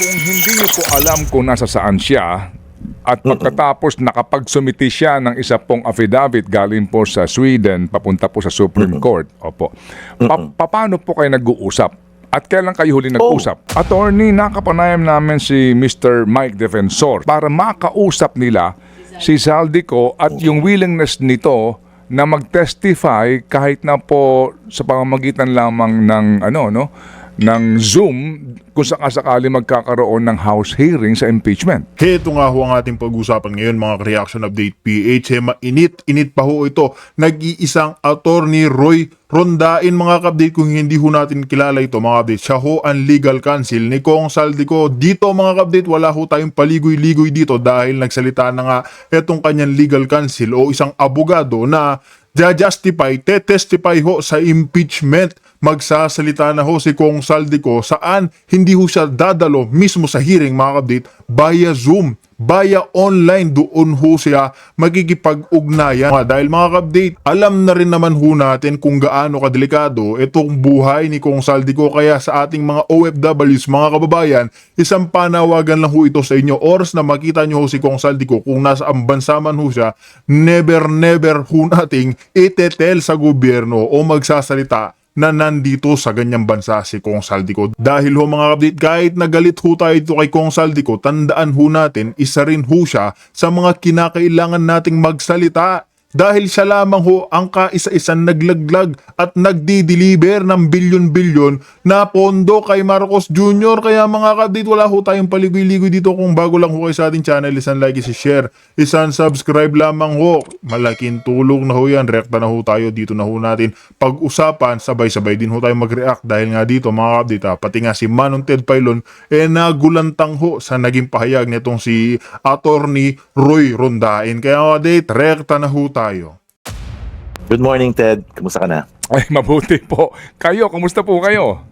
Kung hindi niyo po alam kung nasa saan siya at pagkatapos nakapagsumiti siya ng isa pong affidavit galing po sa Sweden papunta po sa Supreme Court. Opo. Paano po kayo nag-uusap? At kailan kayo huli nag-usap? Attorney, nakapanayam namin si Mr. Mike Defensor para makausap nila si Zaldico at yung willingness nito na mag-testify kahit na po sa pamamagitan lamang ng ng Zoom kung sakasakali magkakaroon ng House hearing sa impeachment. Ito nga ho ang ating pag-usapan ngayon mga Reaction Update PH. Mainit pa ho ito. Nag-iisang attorney Roy Rondain mga kapdate. Kung hindi ho natin kilala ito mga kapdate, siya ho ang legal counsel ni Kong Zaldico. Dito mga kapdate, wala ho tayong paligoy-ligoy dito dahil nagsalita na nga itong kanyang legal counsel o isang abogado na justify, testify ho sa impeachment. Magsasalita na ho si Kong Zaldico saan hindi ho siya dadalo mismo sa hearing mga kapdate via Zoom, via online. Doon ho siya magkikipag-ugnayan. Dahil mga kapdate, alam na rin naman ho natin kung gaano kadelikado itong buhay ni Kong Zaldico. Kaya sa ating mga OFWs, mga kababayan, isang panawagan lang ho ito sa inyo. Oras na makita nyo ho si Kong Zaldico, kung nasa ang bansa man ho siya, never ho nating itetel sa gobyerno o magsasalita na nandito sa ganyang bansa si Kong Zaldico. Dahil ho mga kapdate, kahit nagalit ho tayo dito kay Kong Zaldico, tandaan ho natin, isa rin ho siya sa mga kinakailangan nating magsalita. Dahil siya lamang ho ang kaisa-isang naglaglag at nagdi-deliver ng bilyon-bilyon na pondo kay Marcos Jr. Kaya mga kapdate, wala ho tayong paligoy-ligoy dito. Kung bago lang ho kayo sa ating channel, isang like, isang share, isang subscribe lamang ho. Malaking tulong na ho yan. Rekta na ho tayo. Dito na ho natin pag-usapan. Sabay-sabay din ho tayo mag-react. Dahil nga dito mga kapdate, pati nga si Manong Ted Pailon nagulantang ho sa naging pahayag nitong si Attorney Roy Rondain. Kaya mga kapdate, rekta na ho tayo. Good morning, Ted. Kumusta ka na? Ay, mabuti po. Kayo, kumusta po kayo?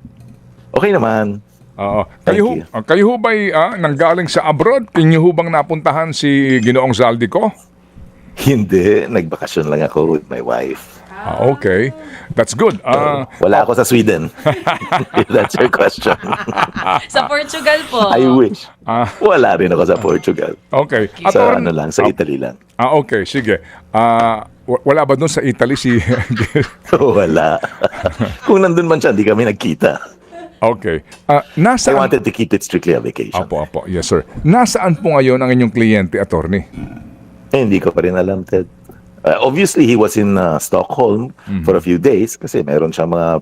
Okay naman. Oo. Thank you. Kayo ho ba'y nanggaling sa abroad? Kinyo ho bang napuntahan si Ginoong Zaldico? Hindi. Nagbakasyon lang ako with my wife. Okay. That's good. Wala ako sa Sweden. If that's your question. Sa Portugal po. I wish. Wala rin ako sa Portugal. Okay. Sa sa Italy lang. Okay, sige. Wala ba doon sa Italy si... Wala. Kung nandun man siya, hindi kami nagkita. Okay. I Nasaan... wanted to keep it strictly a vacation. Apo. Yes, sir. Nasaan po ngayon ang inyong kliyente, attorney? Hindi ko pa rin alam, Ted. Obviously, he was in Stockholm for a few days kasi meron siya mga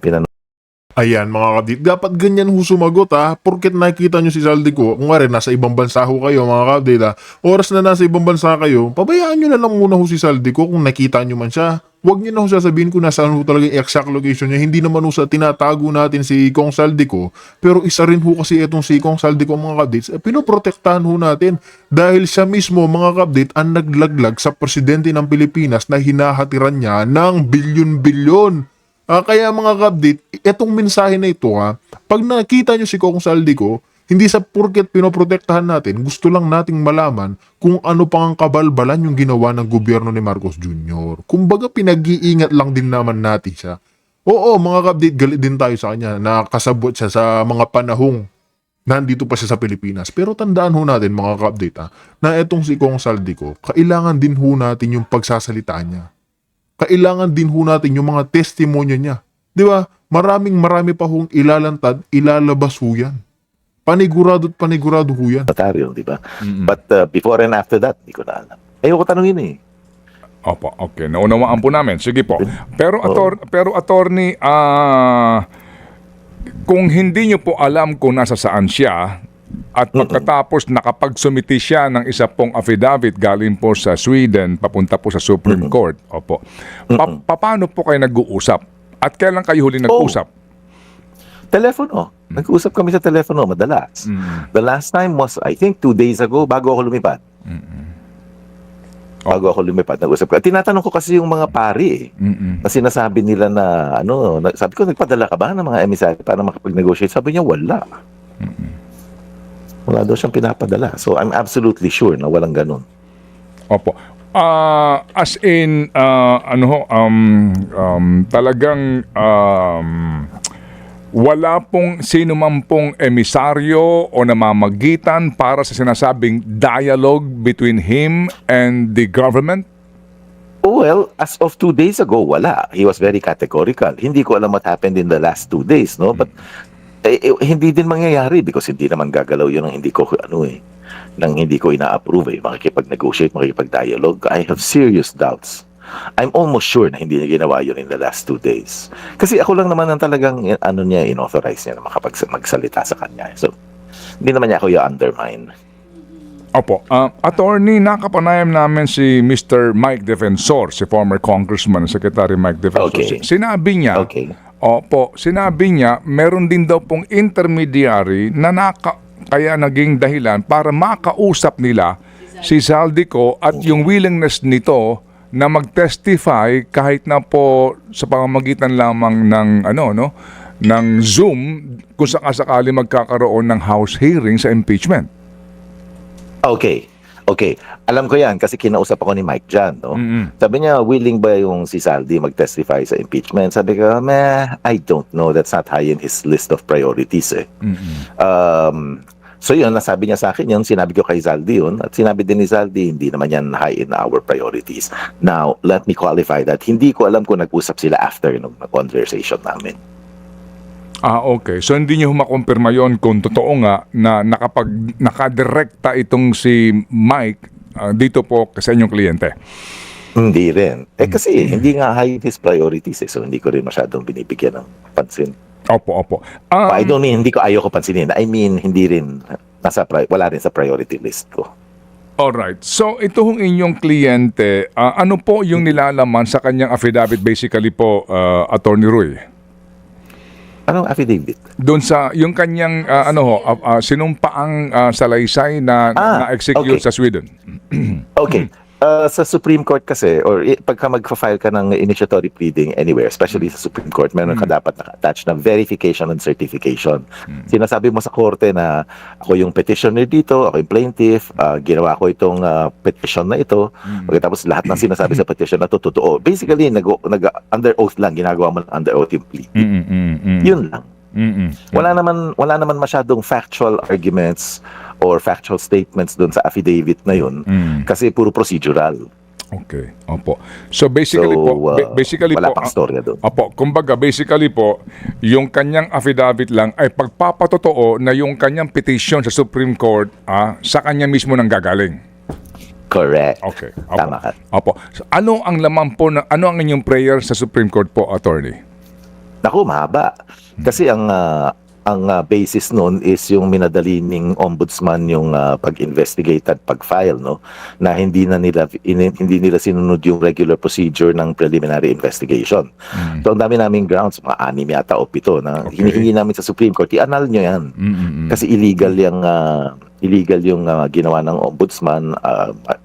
Ayan mga kapdate, dapat ganyan ho sumagot porket nakikita nyo si Zaldico, kung nga rin nasa ibang bansa ho kayo mga kapdate oras na nasa ibang bansa kayo, pabayaan nyo na lang muna ho si Zaldico kung nakita nyo man siya. Huwag nyo na ho sasabihin kung nasaan ho talaga yung exact location niya. Hindi naman ho sa tinatago natin si Kong Zaldico, pero isa rin ho kasi itong si Kong Zaldico mga kapdates, pinoprotektahan ho natin dahil siya mismo mga kapdate ang naglaglag sa presidente ng Pilipinas na hinahatiran niya ng bilyon-bilyon. Kaya mga kapdate, itong mensahe na ito pag nakita nyo si Kong Zaldico, hindi sa purket pinoprotektahan natin, gusto lang nating malaman kung ano pang ang kabalbalan yung ginawa ng gobyerno ni Marcos Jr. Kumbaga pinag-iingat lang din naman natin siya. Oo mga kapdate, galit din tayo sa kanya, nakasabot siya sa mga panahong nandito pa siya sa Pilipinas. Pero tandaan ho natin mga kapdate na itong si Kong Zaldico, kailangan din ho natin yung pagsasalita niya. Kailangan din ho natin yung mga testimonya niya. Di ba? Marami pa hong ilalantad, ilalabas ho yan. Panigurado ho yan. notaryo, di ba? But before and after that, hindi ko na alam. Ayoko tanungin Opo, okay. Naunawaan po namin. Sige po. Pero attorney, kung hindi nyo po alam kung nasa saan siya at pagkatapos nakapagsumiti siya ng isa pong affidavit galing po sa Sweden papunta po sa Supreme Court. Opo. Paano po kayo nag-uusap? At kailan kayo huli nag-usap? Telepono. Nag-usap kami sa telepono madalas. The last time was, I think, 2 days ago, bago ako lumipat. Bago ako lumipat, nag-usap ko. Tinatanong ko kasi yung mga pari Kasi nasabi nila na, sabi ko, nagpadala ka ba ng mga emissary para makapag-negotiate? Sabi niya, wala. Wala daw siyang pinapadala. So, I'm absolutely sure na walang ganun. Opo. As in, talagang wala pong sino man pong emisaryo o namamagitan para sa sinasabing dialogue between him and the government? Well, as of 2 days ago, wala. He was very categorical. Hindi ko alam what happened in the last 2 days, no? But hindi din mangyayari because hindi naman gagalaw yun ng hindi ko nang hindi ko ina-approve makikipag-negotiate, makikipag-dialogue. I have serious doubts. I'm almost sure na hindi niya ginawa yun in the last 2 days. Kasi ako lang naman ang talagang inauthorize niya na magsalita sa kanya. So, hindi naman niya ako i-undermine. Opo. Attorney, nakapanayam namin si Mr. Mike Defensor, si former congressman, Secretary Mike Defensor. Okay. Sinabi niya, Okay. opo, sinabi niya, meron din daw pong intermediary na kaya naging dahilan para makausap nila si Zaldico at yung willingness nito na mag-testify kahit na po sa pamamagitan lamang ng ng Zoom kung sakasakali magkakaroon ng House hearing sa impeachment. Okay. Alam ko yan kasi kinausap ako ni Mike dyan, no? Sabi niya, willing ba yung si Saldi mag-testify sa impeachment? Sabi ko, I don't know. That's not high in his list of priorities, eh. So yun, nasabi niya sa akin yun, sinabi ko kay Zaldi yun, at sinabi din ni Zaldi, hindi naman yan high in our priorities. Now, let me qualify that. Hindi ko alam kung nag-usap sila after nung conversation namin. Okay. So hindi niyo makumpirma yon kung totoo nga na nakadirekta itong si Mike dito po sa inyong kliyente. Hindi rin. Kasi hindi nga high in his priorities, eh. So hindi ko rin masyadong binibigyan ng pansin. Opo. I don't mean, hindi ko ayoko pansinin. I mean, hindi rin, wala rin sa priority list ko. Alright. So ito hong inyong kliyente, ano po yung nilalaman sa kanyang affidavit basically po, Attorney Roy? Anong affidavit? Doon sa yung kanyang sinumpaang salaysay na na-execute okay. sa Sweden. Okay. Sa Supreme Court kasi, or pagka mag-file ka ng initiatory pleading anywhere, especially sa Supreme Court, meron ka dapat naka-attach na verification and certification. Sinasabi mo sa korte na ako yung petitioner dito, ako yung plaintiff, ginawa ko itong petition na ito, pagkatapos lahat ng sinasabi sa petition na ito, totoo. Basically, under oath lang, ginagawa mo ng under oath yung plea. Yun lang. Wala naman masyadong factual arguments or factual statements doon sa affidavit na yun kasi puro procedural. Okay. Opo. So basically wala pang storya doon. Opo, kumbaga basically po yung kanyang affidavit lang ay pagpapatotoo na yung kanyang petition sa Supreme Court sa kanya mismo nang gagaling. Correct. Okay. Opo. Tama ka. Opo. So, ano ang laman po ano ang inyong prayer sa Supreme Court po, Attorney? Naku, mahaba. Kasi ang basis nun is yung minadali ning ombudsman yung pag-investigate at pag-file, no, na hindi nila sinunod yung regular procedure ng preliminary investigation. So ang dami naming grounds, mga 6 yata o 7 na hinihingi namin sa Supreme Court, i-annul nyo yan. Kasi illegal yung ginawa ng ombudsman,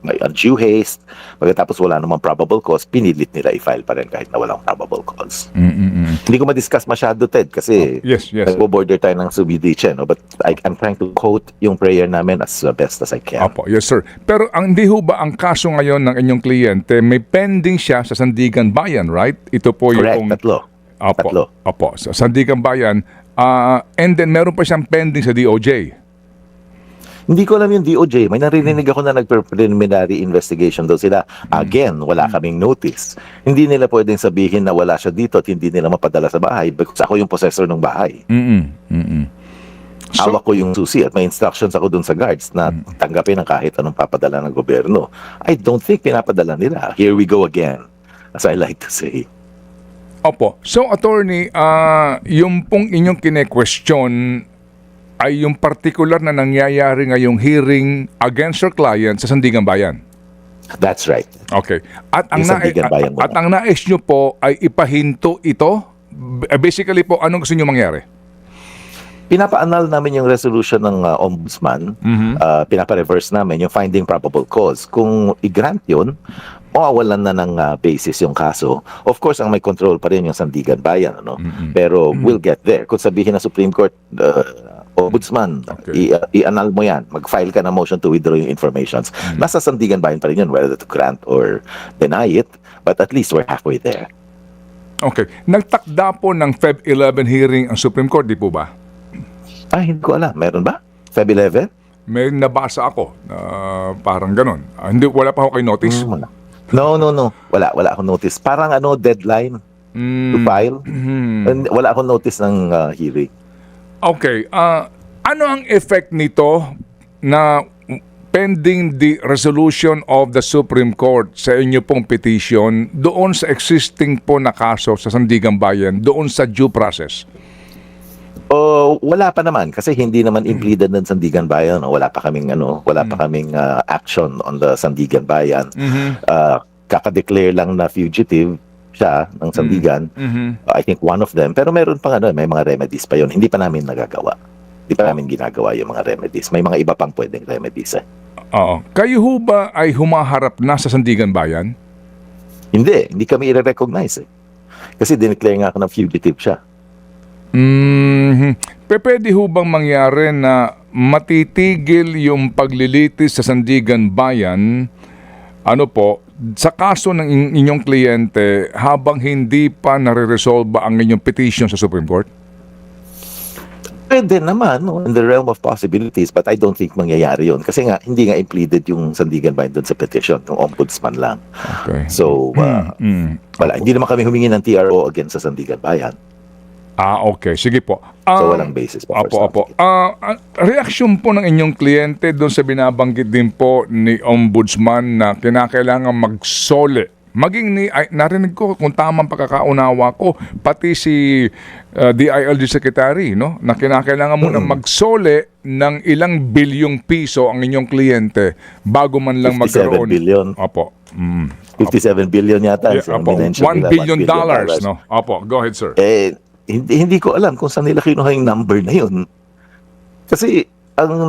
may undue haste, pagkatapos wala namang probable cause, pinilit nila i-file pa rin kahit na walang probable cause. Hindi ko ma-discuss masyado, Ted, kasi Yes. nagbo-border tayo ng subidiche, no? But I'm trying to quote yung prayer namin as best as I can. Opo, yes sir. Pero hindi ho ba ang kaso ngayon ng inyong kliyente, may pending siya sa Sandigan Bayan, right? Ito po Correct, yung... tatlo. Opo, sa Sandigan Bayan. And then meron pa siyang pending sa DOJ. Hindi ko alam yung DOJ. May narinig ako na nag-preliminary investigation daw sila. Again, wala kaming notice. Hindi nila pwedeng sabihin na wala siya dito at hindi nila mapadala sa bahay because ako yung possessor ng bahay. Hawak ko yung susi at may instructions ako dun sa guards na tanggapin ang kahit anong papadala ng gobyerno. I don't think pinapadala nila. Here we go again, as I like to say. Opo. So, Attorney, yung pong inyong kine-question ay yung particular na nangyayari ngayong hearing against your client sa Sandigan Bayan. That's right. Okay. At ang Yung Sandigan Bayan muna. at ang nais nyo po ay ipahinto ito. Basically po, anong gusto nyo mangyari? Pinapa-annul namin yung resolution ng ombudsman. Pinapa-reverse namin yung finding probable cause. Kung i-grant yun, mawawalan na ng basis yung kaso. Of course, ang may control pa rin yung Sandigan Bayan. Ano? Pero we'll get there. Kung sabihin ng Supreme Court, ombudsman, i-annul mo yan. Mag-file ka ng motion to withdraw yung informations. Nasa Sandigan Bayan pa rin yun, whether to grant or deny it. But at least we're halfway there. Okay. Nagtakda po ng Feb 11 hearing ang Supreme Court, di po ba? Hindi ko alam. Meron ba? Feb 11? May nabasa ako na parang ganun. Hindi, wala pa ako kay notice. Wala. No. Wala akong notice. Parang deadline to file. And wala akong notice ng hearing. Okay. Ano ang effect nito na pending the resolution of the Supreme Court sa inyo pong petition doon sa existing po na kaso sa Sandigan Bayan, doon sa due process? Wala pa naman kasi hindi naman impleaded ng Sandigan Bayan. Wala pa kaming action on the Sandigan Bayan. Kaka-declare lang na fugitive siya ng Sandigan. I think one of them. Pero meron pa may mga remedies pa yon. Hindi pa namin nagagawa. Hindi pa namin ginagawa yung mga remedies. May mga iba pang pwedeng remedies eh. Oo. Kayo ho ba ay humaharap na sa Sandigan Bayan? Hindi kami i-recognize eh. Kasi dineclare nga ako na fugitive siya. Pwede ho bang mangyari na matitigil yung paglilitis sa Sandigan Bayan, sa kaso ng inyong kliyente habang hindi pa nare-resolve ang inyong petition sa Supreme Court? Pwede naman, in the realm of possibilities, but I don't think mangyayari yun. Kasi nga, hindi nga impleaded yung Sandigan Bayan doon sa petition, yung ombudsman lang. Okay. So, wala. Hindi naman kami humingi ng TRO against sa Sandigan Bayan. Okay. Sige po. So, walang basis pa for Opo. Reaksyon po ng inyong kliyente doon sa binabanggit din po ni Ombudsman na kinakailangan magsole. Maging narinig ko kung tamang pagkakaunawa ko, pati si DILG Secretary, no? Na kinakailangan muna magsole ng ilang bilyong piso ang inyong kliyente bago man lang 57 magkaroon. billion. Opo. 57 billion yata. Yeah, opo. $1 billion, no? Opo, go ahead, sir. Hindi ko alam kung saan nila kinuha yung number na yun. Kasi ang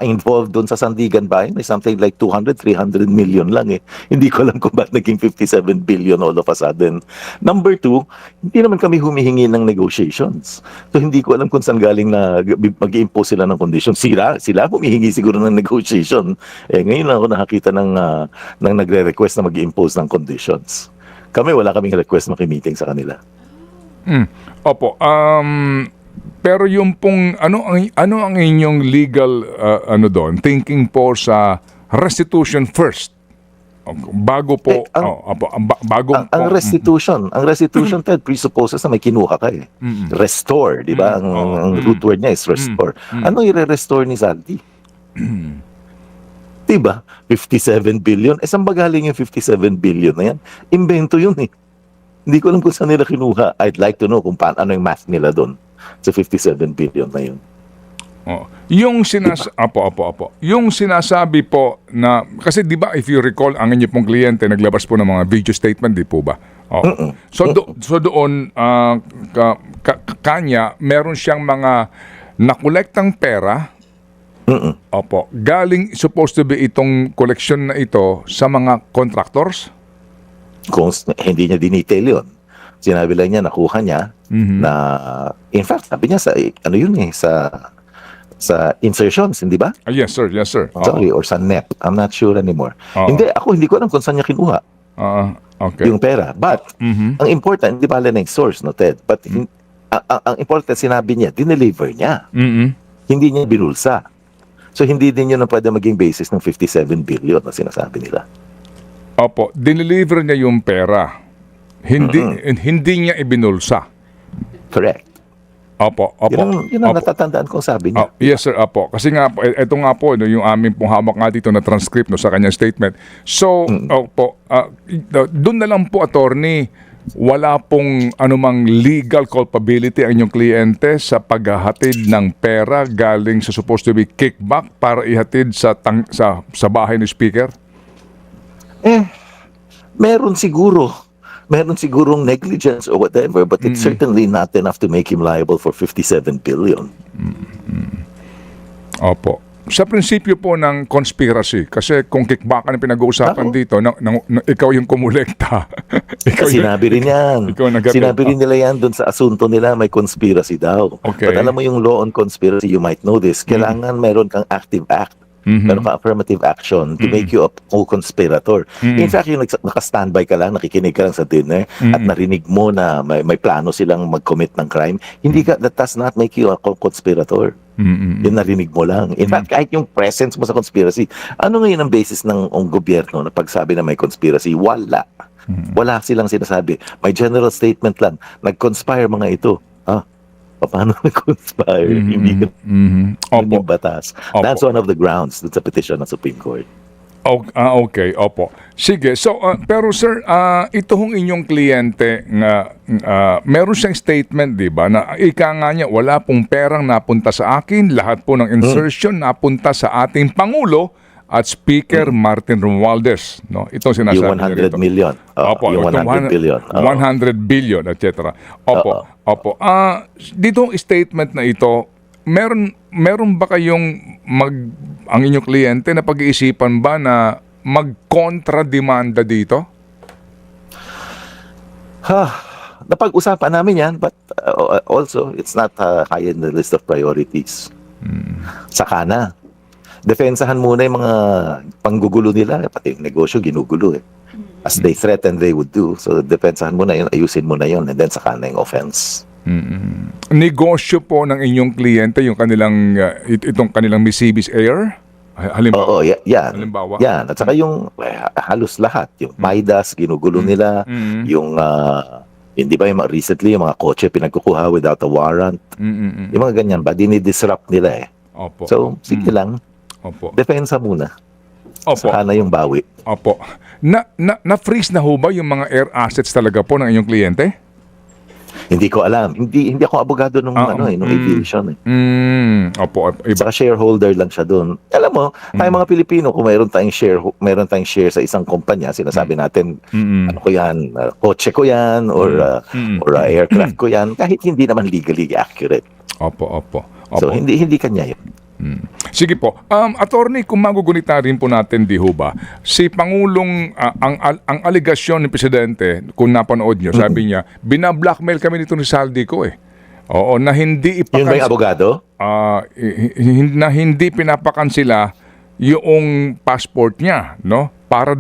involved doon sa Sandigan Bayan may something like 200-300 million lang eh. Hindi ko alam kung ba't naging 57 billion all of a sudden. Number two, hindi naman kami humihingi ng negotiations. So hindi ko alam kung saan galing na mag-i-impose sila ng conditions. Sila humihingi siguro ng negotiation. Ngayon lang ako nakakita ng nagre-request na mag-i-impose ng conditions. Kami wala kaming request maki-meeting sa kanila. Opo. Pero yung pong ano ang inyong legal doon thinking po sa restitution first bago po ang restitution Ted presupposes na may kinuha ka eh. Restore, di ba? Ang root word niya is restore. Ano i-restore ni Sandy? Diba? 57 billion. Saan ba galing yung 57 billion na yan? Invento yun eh. Hindi ko alam kung saan nila kinuha. I'd like to know kung ano yung math nila doon sa 57 billion na yun. Yung Yung sinasabi po na, kasi di ba if you recall, ang inyo pong kliyente naglabas po ng mga video statement, di po ba? So doon, kanya, meron siyang mga nakolektang pera. Galing supposed to be itong collection na ito sa mga contractors? Kung hindi niya dinetail yun. Sinabi lang niya, nakuha niya na, in fact, sabi niya sa insertions, hindi ba? Yes, sir. Sorry, or sa NEP. I'm not sure anymore. Hindi ko alam kung saan niya kinuha okay. yung pera. But, ang important, hindi pala na yung source, no, Ted? But, ang important, sinabi niya, dineliver niya. Hindi niya binulsa. So, hindi din yun ang pwede maging basis ng 57 billion na sinasabi nila. Opo, dineliver niya yung pera. Hindi niya ibinulsa. Correct. Opo. Yun ang natatandaan kong sabi niya. Yes, sir. Opo. Kasi nga, ito nga po, yung aming pong hawak nga dito na transcript sa kanyang statement. So, opo, doon na lang po, attorney, wala pong anumang legal culpability ang inyong kliyente sa paghahatid ng pera galing sa supposed to be kickback para ihatid sa bahay ni speaker? Meron sigurong negligence or whatever, but it's certainly not enough to make him liable for 57 billion. Opo. Sa prinsipyo po ng conspiracy, kasi kung kickback ang pinag-uusapan dito, ikaw yung kumulekta. Sinabi rin yan. Sinabi rin nila yan dun sa asunto nila, may conspiracy daw. Okay. But alam mo yung law on conspiracy, you might know this, kailangan meron kang active act. Meron ka affirmative action to make you a co-conspirator. In fact, yung naka-standby ka lang, nakikinig ka lang sa dinner, at narinig mo na may plano silang mag-commit ng crime, that does not make you a co-conspirator. Yung narinig mo lang. In fact, kahit yung presence mo sa conspiracy, ano ngayon ang basis ng gobyerno na pagsabi na may conspiracy? Wala. Wala silang sinasabi. May general statement lang. Nag-conspire mga ito. Paano nag-conspire? Hindi ka Opo. yung batas. Opo. That's one of the grounds dun sa petition ng Supreme Court. Okay, opo. Sige, so pero sir, ito hong inyong kliyente nga meron siyang statement, 'di ba, na ika nga niya wala pong perang napunta sa akin, lahat po ng insertion napunta sa ating pangulo at Speaker Martin Romualdez, no? Itong sinasabi Yung niya 100 rito. million. Opo, Yung itong 100 billion. 100 billion, etc. Opo, opo. Dito statement na ito, meron ba kayong ang inyong kliyente na pag-iisipan ba na mag-kontra-demanda dito? Napag-usapan namin yan, but also, it's not high in the list of priorities. Saka na. Defensahan muna yung mga panggugulo nila, pati yung negosyo ginugulo eh. As they threaten, they would do. So, defensahan muna yun, ayusin muna yun, and then saka na yung offense. Negosyo po ng inyong kliyente, yung kanilang, itong kanilang Mitsubishi Air? Halimbawa? Oo, yan. Halimbawa? Yan. At saka yung halos lahat. Yung Midas, ginugulo nila. Yung, hindi ba yung recently, yung mga kotse pinagkukuha without a warrant. Yung mga ganyan ba, dinidisrupt nila eh. Opo. So, sige lang. Opo. Defensa muna. Opo. Saka na yung bawi. Opo. Na-freeze na ho ba yung mga air assets talaga po ng inyong kliyente? Hindi ko alam. Hindi ako abogado nung nung aviation eh. Opo. Iba. Saka shareholder lang siya doon. Alam mo, tayo mga Pilipino, kung mayroon tayong share sa isang kumpanya, sinasabi natin, ano ko yan, kotse ko yan, or aircraft ko yan, kahit hindi naman legally accurate. Opo. So, hindi kanya yun. Sige po. Attorney, kung magugunita rin po natin, di ho ba, si Pangulong, ang aligasyon ng Presidente, kung napanood nyo, sabi niya, binablockmail kami nito ni Saldico eh. Oo, na hindi Yun ba yung abogado? na hindi pinapakansila yung passport niya, no? Para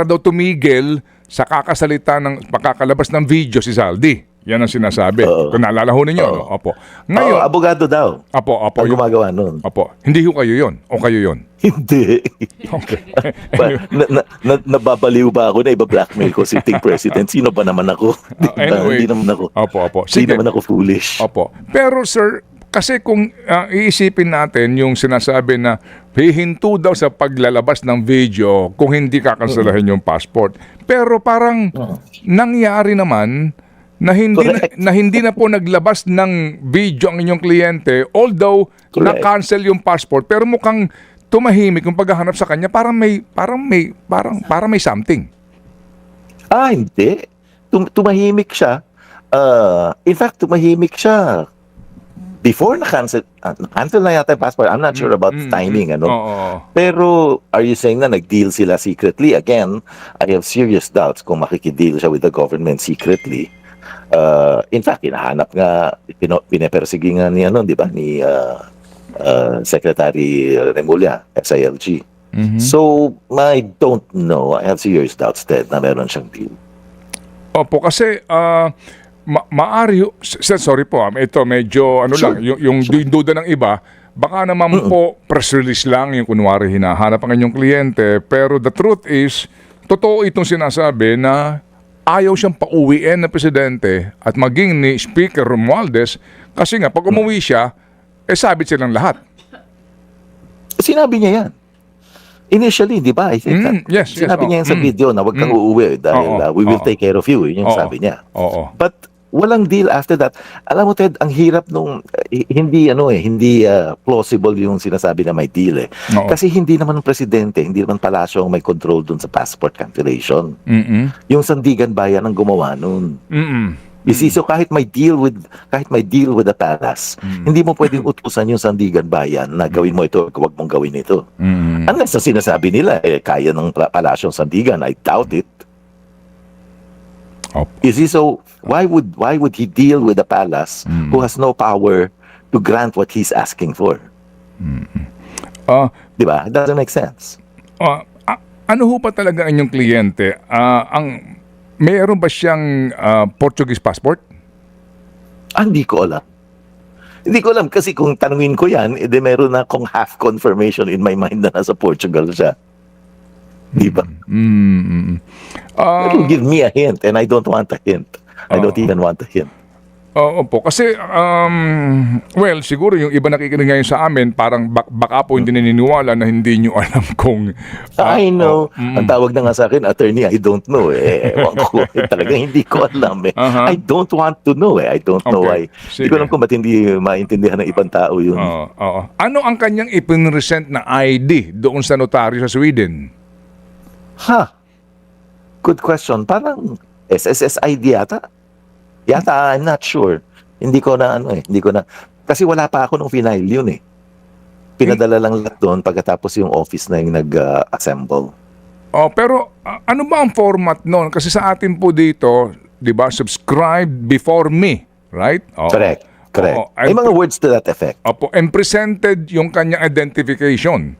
daw tumigil sa pagkakalabas ng video si Saldi. Yan ang sinasabi. Kung naalala ho ninyo, no? Opo. Ngayon, Abogado daw. Opo. Ang gumagawa nun. Opo. Hindi ho kayo yun. O kayo yun. Hindi. Okay. Nababaliw ba ako na iba-blackmail ko sitting president? Sino ba naman ako? Anyway. Hindi naman ako. Opo. Hindi naman ako foolish. Opo. Pero sir, kasi kung iisipin natin yung sinasabi na hihinto daw sa paglalabas ng video kung hindi kakanselahin yung passport. Pero parang nangyari naman na hindi na po naglabas ng video ang inyong kliyente, although na-cancel yung passport, pero mukhang tumahimik yung paghahanap sa kanya, parang may something. Hindi. Tumahimik siya. In fact, tumahimik siya before na-cancel na yata yung passport. I'm not sure about the timing. Pero are you saying na nag-deal sila secretly? Again, I have serious doubts kung makikideal siya with the government secretly. In fact, hinahanap nga, pinepersigi nga ni Secretary Remulla, SILG. So, I don't know. I have serious doubts na meron siyang deal. Opo, kasi maari, sorry po, ito medyo lang, yung duda ng iba, baka naman po press release lang yung kunwari hinahanap ang inyong kliyente, pero the truth is, totoo itong sinasabi na ayaw siyang pauwiin ng presidente at maging ni Speaker Romualdez kasi nga pag umuwi siya, sabit silang lahat. Sinabi niya yan. Initially, di ba? I think yes, sinabi niya yan sa video na huwag kang uuwi dahil we will take care of you. Yun yung sabi niya. But walang deal after that. Alam mo, Ted, ang hirap nung hindi plausible yung sinasabi na may deal eh. Kasi hindi naman ng presidente, hindi naman palasyo ang may control dun sa passport cancellation. Yung Sandigan Bayan ang gumawa nun. So kahit may deal with the palace, hindi mo pwedeng utusan yung Sandigan Bayan na gawin mo ito, huwag mong gawin ito. Unless na sinasabi nila, kaya ng palasyo ng Sandigan, I doubt it. So why would he deal with the palace who has no power to grant what he's asking for? Ah, Di ba? It doesn't make sense. ano ho pa talaga ang inyong kliyente? Mayroon ba siyang Portuguese passport? Hindi ko alam. Hindi ko alam kasi kung tanungin ko yan, edi meron na akong half confirmation in my mind na nasa Portugal siya. Di ba? It'll give me a hint and I don't want a hint. I don't even want a hint. Oo po. Kasi, well, siguro yung iba nakikinig ngayon sa amin, parang baka po hindi naniniwala na hindi nyo alam kung... I know. Ang tawag na nga sa akin, attorney, I don't know eh. Ewan ko. Talagang hindi ko alam eh. I don't want to know eh. I don't know why. Sige. Hindi ko alam kung ba't hindi maintindihan ng ibang tao yun. Oo. Ano ang kanyang ipinresent na ID doon sa notaryo sa Sweden? Good question. Parang SSS ID yata. Yata, I'm not sure. Hindi ko na hindi ko na. Kasi wala pa ako nung final yun eh. Pinadala lang lahat doon pagkatapos yung office na yung nag-assemble. Pero ano ba ang format noon? Kasi sa atin po dito, 'di ba, subscribe before me, right? Correct. Oo. May mga words to that effect. Opo, and presented yung kanyang identification.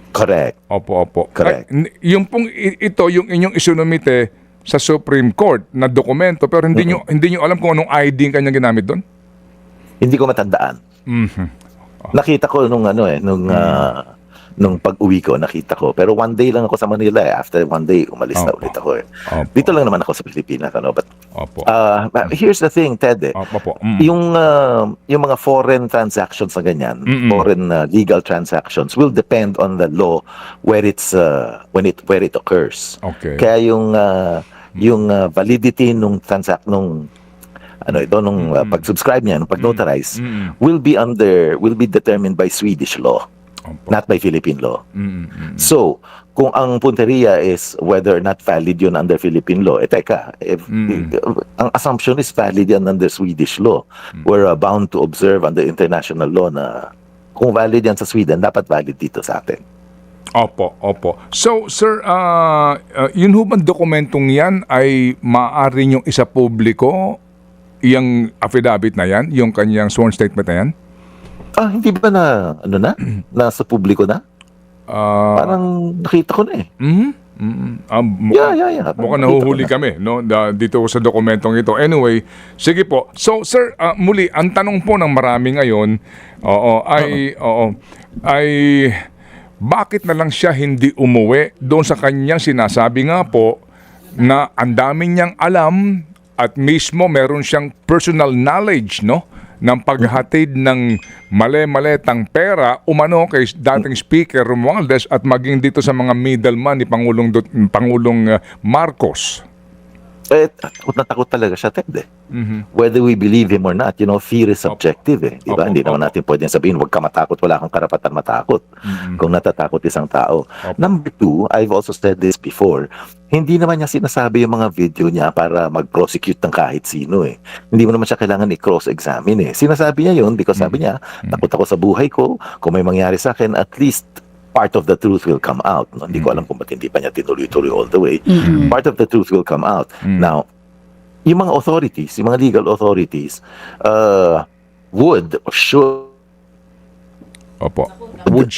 Correct. Opo. Correct. Yung pong ito yung inyong isinumite sa Supreme Court na dokumento pero hindi nyo alam kung anong ID ang kanyang ginamit doon? Hindi ko matandaan. Nakita ko nung pag-uwi ko, nakita ko. Pero one day lang ako sa Manila eh. After one day, umalis na ulit ako eh. Dito lang naman ako sa Pilipinas. But here's the thing, Ted eh. Yung mga foreign transactions na ganyan, foreign legal transactions will depend on the law where where it occurs. Okay. Kaya yung validity nung pag-subscribe niya, nung pag-notarize, will be determined by Swedish law, not by Philippine law. So, kung ang punteriya is whether or not valid yun under Philippine law, ang assumption is valid yan under Swedish law. We're bound to observe under international law na kung valid yan sa Sweden, dapat valid dito sa atin. Opo. So, sir, yun ho bang dokumentong yan ay maaari nyong isa publiko, yung affidavit na yan, yung kanyang sworn statement na yan? Hindi ba nasa publiko na? Parang nakita ko na eh. Yeah. Mukhang nahuhuli kami dito sa dokumentong ito. Anyway, sige po. So, sir, muli, ang tanong po ng marami ngayon, ay bakit na lang siya hindi umuwi doon sa kanyang sinasabi nga po na ang dami niyang alam at mismo meron siyang personal knowledge ng paghatid ng mali-malitang pera umano kay dating Speaker Romualdez at maging dito sa mga middleman ni Pangulong Marcos. Takot na takot talaga siya, Ted eh. Whether we believe him or not, fear is subjective eh. Diba? Hindi naman natin pwedeng sabihin, huwag ka matakot, wala kang karapatan matakot kung natatakot isang tao. Number two, I've also said this before, hindi naman niya sinasabi yung mga video niya para mag-prosecute ng kahit sino eh. Hindi mo naman siya kailangan i-cross-examine eh. Sinasabi niya yun because sabi niya, takot ako sa buhay ko, kung may mangyari sa akin, at least part of the truth will come out. Hindi ko alam kung ba't hindi pa niya tinuloy-tuloy all the way. Part of the truth will come out. Now, yung mga authorities, yung mga legal authorities, would or should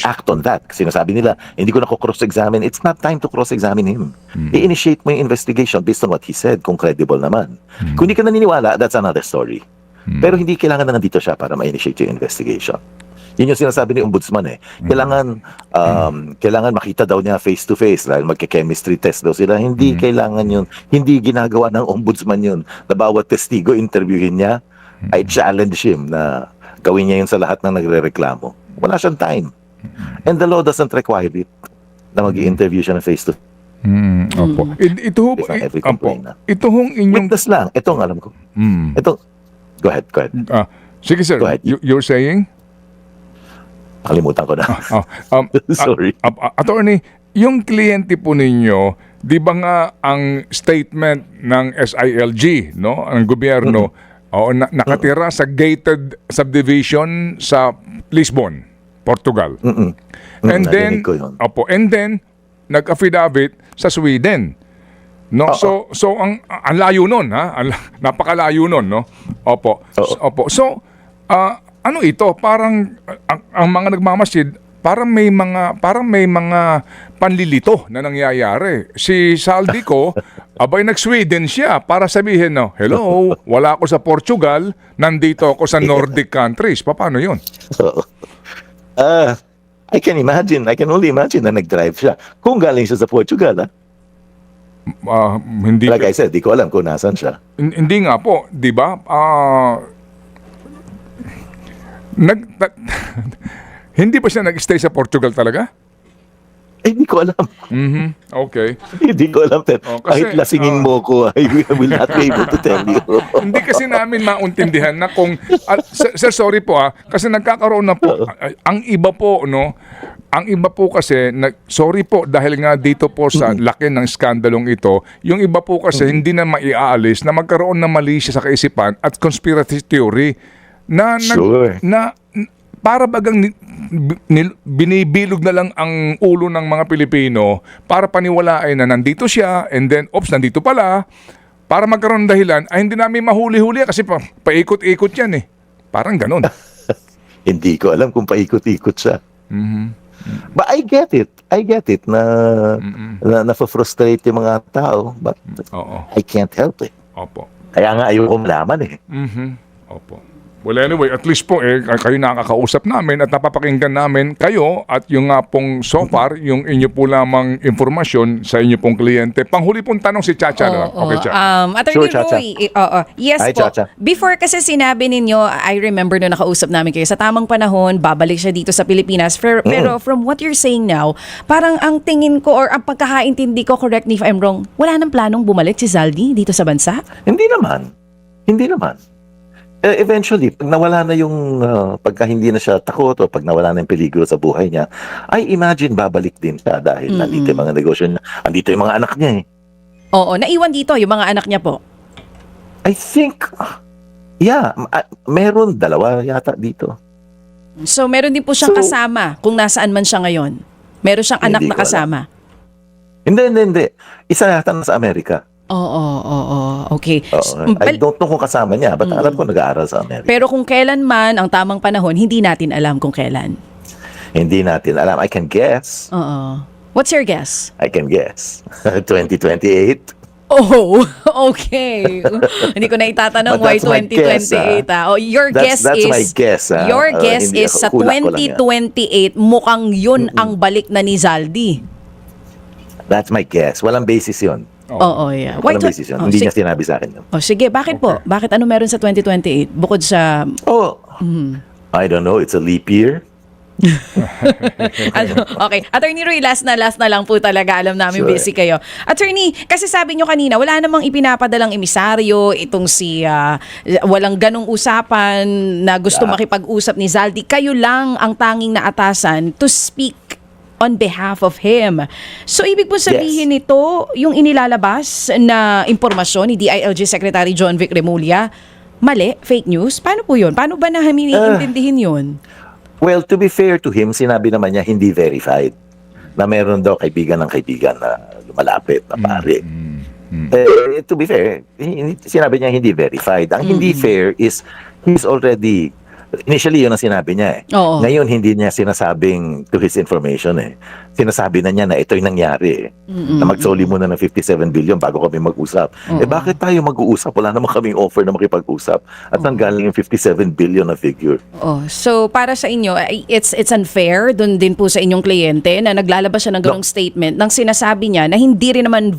act on that. Kasi sinasabi nila, hindi ko na cross-examine. It's not time to cross-examine him. I-initiate mo yung investigation based on what he said, kung credible naman. Kung hindi ka naniniwala, that's another story. Pero hindi kailangan na nandito siya para ma-initiate yung investigation. Yun yung sinasabi ni Ombudsman eh. Kailangan makita daw niya face to face dahil magke-chemistry test daw sila. Hindi kailangan yun. Hindi ginagawa ng Ombudsman yun. Na bawat testigo interviewin niya, I challenge him na gawin niya yun sa lahat ng nagre-reklamo. Wala siyang time. And the law doesn't require it na mag-i-interview siya na face to face. Opo. Ito hong inyong... Witness lang. Ito ang alam ko. Go ahead. Sige sir, Go ahead. you're saying? Kalimutan ko na. Sorry. Attorney, yung kliyente po ninyo, di ba nga ang statement ng SILG, ang gobyerno, nakatira sa gated subdivision sa Lisbon, Portugal. And then nag-affidavit sa Sweden. So ang layo nun, napakalayo nun, Opo. So ano ito? Parang ang mga nagmamasid, parang may mga panlilito na nangyayari. Si Saldico, abay nag-Sweden siya para sabihin, no, hello, wala ako sa Portugal, nandito ako sa Nordic countries. Paano 'yun? So, I can only imagine na nag-drive siya. Kung galing siya sa Portugal, Hindi like I said, di ko alam kung nasan siya. hindi nga po, 'di ba? Hindi ba siya nag-stay sa Portugal talaga? Hindi ko alam. Okay. Hindi ko alam. Pero kasi, kahit lasingin mo ko, I will not be able to tell you. Hindi kasi namin mauntindihan na kung sir, sorry po kasi nagkakaroon na po ang iba po, no, ang iba po kasi sorry po dahil nga dito po sa laki ng skandalong ito, yung iba po kasi hindi na maiaalis na magkaroon ng mali siya sa kaisipan at conspiracy theory na Sure. para bagang binibilog na lang ang ulo ng mga Pilipino para paniwalain na nandito siya and then, nandito pala. Para magkaroon ng dahilan, ay hindi namin mahuli-huli kasi paikot-ikot yan eh. Parang ganun. Hindi ko alam kung paikot-ikot siya. But I get it na na-frustrate yung mga tao. But Oo. I can't help it. Opo. Kaya nga ayoko malaman eh. Opo. Well, anyway, at least po kayo nakakausap namin at napapakinggan namin kayo at yung nga pong so far, yung inyo po lamang informasyon sa inyo pong kliyente. Panghuli pong tanong si Chacha na lang. Okay, Cha. Sure, Attorney Chacha. Roy, yes Hi, po. Chacha. Before kasi sinabi ninyo, I remember na nakausap namin kayo, sa tamang panahon, babalik siya dito sa Pilipinas. Pero from what you're saying now, parang ang tingin ko or ang pagkakaintindi ko, correct me if I'm wrong, wala nang planong bumalik si Zaldi dito sa bansa? Hindi naman. Eventually, pag nawala na yung pagka hindi na siya takot o pag nawala na yung peligro sa buhay niya, I imagine babalik din siya dahil nandito yung mga negosyo niya, andito yung mga anak niya eh. Oo, naiwan dito yung mga anak niya po. I think, meron dalawa yata dito. So meron din po siyang So, kasama kung nasaan man siya ngayon. Meron siyang anak Hindi na ko alam. kasama. Hindi. Isa yata na sa Amerika. Oo. Okay. I don't know kung kasama niya, but alam ko nag-aaral sa Amerika. Pero kung kailan man ang tamang panahon, hindi natin alam kung kailan. Hindi natin alam. I can guess. Oo. What's your guess? 2028. Oh, okay. Hindi ko na itatanong But why that's my guess, 2028. Your guess That's is my guess. Your guess Hindi is ako, sa hula ko lang yan. 2028 mukhang yun ang balik na ni Zaldi. That's my guess. Walang basis yun. Oo, yeah. Walang basis yun. Hindi niya sinabi sa akin yun. Sige, bakit po? Bakit ano meron sa 2028? Bukod sa I don't know. It's a leap year. Okay. Attorney Roy, last na lang po talaga. Alam namin Sure. busy kayo. Attorney, kasi sabi nyo kanina, wala namang ipinapadalang emisaryo, itong walang ganong usapan na gusto makipag-usap ni Zaldi. Kayo lang ang tanging naatasan to speak on behalf of him. So, ibig po sabihin nito, yung inilalabas na impormasyon ni DILG Secretary John Vic Remulla, mali, fake news? Paano po yun? Paano ba namin iintindihin yun? Well, to be fair to him, sinabi naman niya hindi verified. Na meron daw kaibigan ng kaibigan na lumalapit na pare. To be fair, sinabi niya hindi verified. Ang hindi fair is he's already initially yun ang sinabi niya eh. Oo. Ngayon hindi niya sinasabing to his information eh. Sinasabi na niya na ito'y nangyari eh. Na magsoli muna ng 57 billion bago kami mag-usap. Bakit tayo mag-uusap? Wala naman kaming offer na makipag-usap. At nanggaling yung 57 billion na figure. So para sa inyo, it's unfair dun din po sa inyong kliyente na naglalabas siya ng ganong statement nang sinasabi niya na hindi rin naman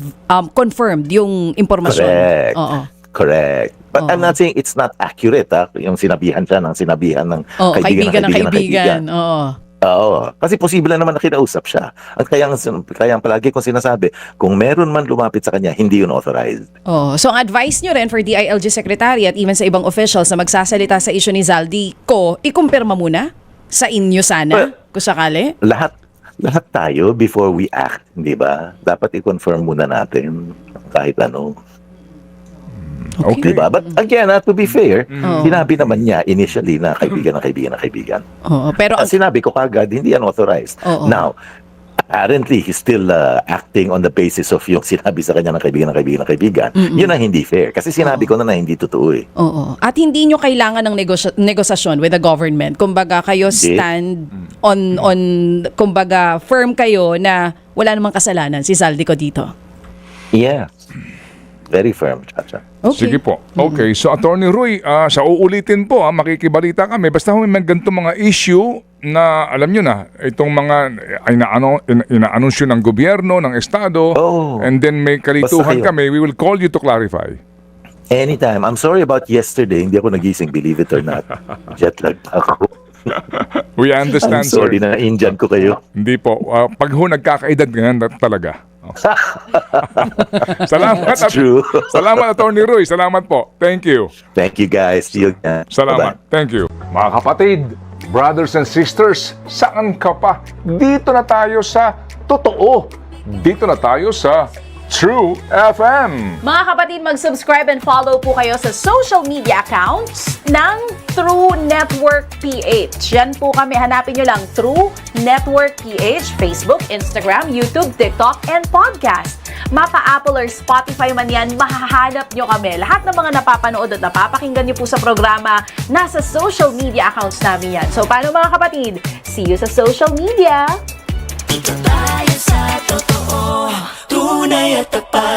confirmed yung impormasyon. Correct. Oo. Correct. But I'm not saying it's not accurate yung sinabihan siya ng sinabihan ng kaibigan ng kaibigan. Oo. Kasi posible naman na kinausap siya. At kaya palagi kong sinasabi, kung meron man lumapit sa kanya, hindi yun authorized. So ang advice nyo rin for DILG Secretary at even sa ibang officials na magsasalita sa issue ni Zaldi ikumpirma muna sa inyo sana, kung sakali. Lahat tayo before we act, di ba? Dapat i-confirm muna natin kahit ano. Okay. Diba? But again, to be fair, sinabi naman niya initially na kaibigan ng kaibigan ng kaibigan. Pero Sinabi ko kagad, hindi unauthorized. Now, apparently he's still acting on the basis of yung sinabi sa kanya ng kaibigan. Yun ang hindi fair. Kasi sinabi ko na hindi totoo eh. Oo. At hindi nyo kailangan ng negosasyon with the government. Kumbaga kayo Hindi. stand on kumbaga firm kayo na wala namang kasalanan si Zaldico dito. Yeah. Very firm, Chacha. Okay. Sige po. Okay, so Attorney Roy, sa uulitin po, makikibalita kami. Basta may ganitong mga issue na, alam nyo na, itong mga inaanunsyo ng gobyerno, ng Estado, Oh. and then may kalituhan Basta kayo. kami, we will call you to clarify. Anytime. I'm sorry about yesterday. Hindi ako nagising, believe it or not. Jet lag ako. We I'm understand, sorry sir. na Indian ko kayo. Hindi po. Pag nagkakaedad ganyan, talaga. Salamat. That's true. Salamat, Attorney Roy. Salamat po. Thank you. Thank you guys. See you again. Salamat. Bye-bye. Thank you. Mga kapatid, brothers and sisters, saan ka pa? Dito na tayo sa totoo. Dito na tayo sa True FM. Mga kapatid, mag-subscribe and follow po kayo sa social media accounts ng True Network PH. Yan po kami, hanapin nyo lang True Network PH, Facebook, Instagram, YouTube, TikTok, and podcast. Mapa Apple or Spotify man yan, mahahanap nyo kami. Lahat ng mga napapanood at napapakinggan nyo po sa programa, nasa social media accounts namin yan. So, paano mga kapatid? See you sa social media! Dito tayo sa totoo, tunay at tapat.